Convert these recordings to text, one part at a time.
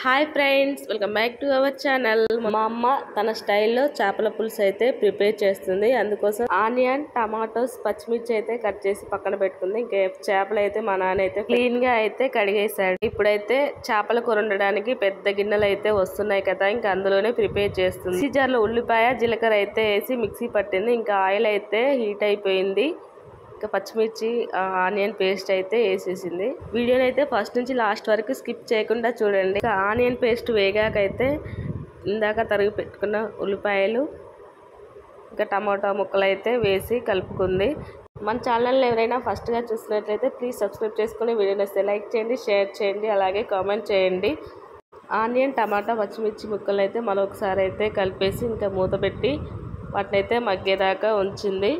Hi friends, welcome back to our channel. మా అమ్మ తన స్టైల్లో చేపల పులుసు అయితే ప్రిపేర్ చేస్తుంది. అందుకోసం ఆనియన్, టమాటోస్, పచ్చిమిర్చి అయితే కట్ చేసి పక్కన పెట్టుకుంది. ఇంకా చేపలు అయితే మా నాన్న అయితే క్లీన్ గా అయితే కడిగేశాడు. ఇప్పుడైతే చేపల కూర వండడానికి పెద్ద గిన్నెలు అయితే వస్తున్నాయి కదా, ఇంకా అందులోనే ప్రిపేర్ చేస్తుంది. సీజర్లో ఉల్లిపాయ, జీలకర్ర అయితే వేసి మిక్సీ పట్టింది. ఇంకా ఆయిల్ అయితే హీట్ అయిపోయింది. ఇంకా పచ్చిమిర్చి, ఆనియన్ పేస్ట్ అయితే వేసేసింది. వీడియోని అయితే ఫస్ట్ నుంచి లాస్ట్ వరకు స్కిప్ చేయకుండా చూడండి. ఇంకా ఆనియన్ పేస్ట్ వేగాకైతే ఇందాక తరిగి పెట్టుకున్న ఉల్లిపాయలు, ఇంకా టమాటా ముక్కలు అయితే వేసి కలుపుకుంది. మన ఛానల్ ఎవరైనా ఫస్ట్గా చూసినట్లయితే ప్లీజ్ సబ్స్క్రైబ్ చేసుకుని వీడియోని వస్తే లైక్ చేయండి, షేర్ చేయండి, అలాగే కామెంట్ చేయండి. ఆనియన్, టమాటా, పచ్చిమిర్చి ముక్కలు అయితే మరొకసారి అయితే కలిపేసి ఇంకా మూత పెట్టి వాటిని అయితే మగ్గేదాకా ఉంచింది.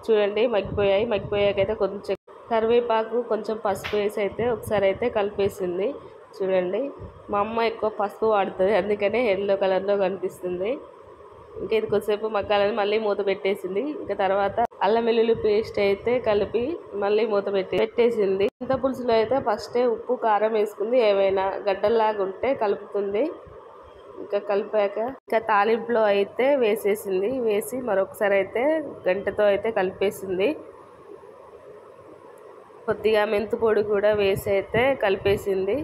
చూడండి, మగ్గిపోయాకైతే కొంచెం కరివేపాకు, కొంచెం పసుపు వేసి అయితే ఒకసారి అయితే కలిపేసింది. చూడండి, మా అమ్మ ఎక్కువ పసుపు వాడుతుంది, అందుకనే ఎల్లో కలర్లో కనిపిస్తుంది. ఇంకా ఇది కొద్దిసేపు మగ్గాలని మళ్ళీ మూత పెట్టేసింది. ఇంకా తర్వాత అల్లం వెల్లుల్లి పేస్ట్ అయితే కలిపి మళ్ళీ మూత పెట్టేసింది. చింత పులుసులో అయితే ఫస్టే ఉప్పు, కారం వేసుకుంది. ఏమైనా గడ్డల్లాగా ఉంటే కలుపుతుంది. ఇంకా కలిపాక ఇంకా తాలింపులో అయితే వేసేసింది. వేసి మరొకసారి అయితే గంటతో అయితే కలిపేసింది. కొద్దిగా మెంతు పొడి కూడా వేసి అయితే కలిపేసింది.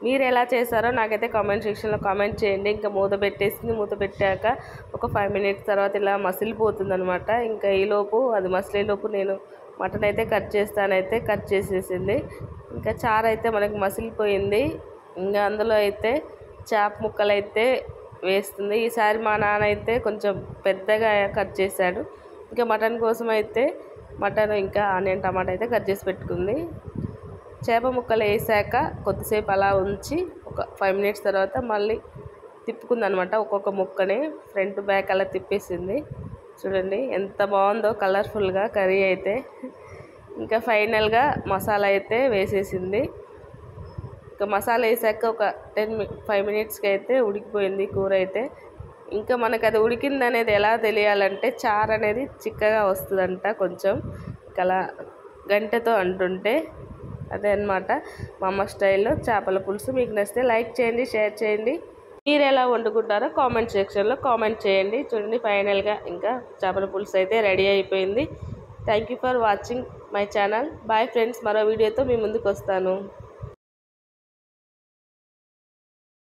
మీరు ఎలా చేశారో నాకైతే కామెంట్ సెక్షన్లో కామెంట్ చేయండి. ఇంకా మూత పెట్టేసింది. మూత పెట్టాక ఒక 5 మినిట్స్ తర్వాత ఇలా మసిలిపోతుంది అనమాట. ఇంకా ఈలోపు అది మసిలేలోపు నేను మటన్ అయితే కట్ చేసేసింది. ఇంకా చారు అయితే మనకు మసిలిపోయింది. ఇంకా అందులో అయితే చేప ముక్కలు అయితే వేస్తుంది. ఈసారి మా నాన్న అయితే కొంచెం పెద్దగా కట్ చేశాడు. ఇంకా మటన్ కోసం అయితే మటన్, ఇంకా ఆనియన్, టమాటా అయితే కట్ చేసి పెట్టుకుంది. చేప ముక్కలు వేసాక కొద్దిసేపు అలా ఉంచి ఒక 5 మినిట్స్ తర్వాత మళ్ళీ తిప్పుకుందనమాట. ఒక్కొక్క ముక్కని ఫ్రంట్ బ్యాక్ అలా తిప్పేసింది. చూడండి ఎంత బాగుందో కలర్ఫుల్గా కర్రీ అయితే. ఇంకా ఫైనల్గా మసాలా అయితే వేసేసింది. ఇంకా మసాలా వేసాక ఒక 5 మినిట్స్కి అయితే ఉడికిపోయింది కూర అయితే. ఇంకా మనకు అది ఉడికింది అనేది ఎలా తెలియాలంటే చారు అనేది చిక్కగా వస్తుందంట కొంచెం, అలా గంటెతో అంటుంటే. అదే అనమాట మా అమ్మ స్టైల్లో చేపల పులుసు. మీకు నచ్చితే లైక్ చేయండి, షేర్ చేయండి. మీరు ఎలా వండుకుంటారో కామెంట్ సెక్షన్లో కామెంట్ చేయండి. చూడండి, ఫైనల్గా ఇంకా చేపల పులుసు అయితే రెడీ అయిపోయింది. Thank you for watching my channel. Bye friends, మరో వీడియోతో మీ ముందుకు వస్తాను.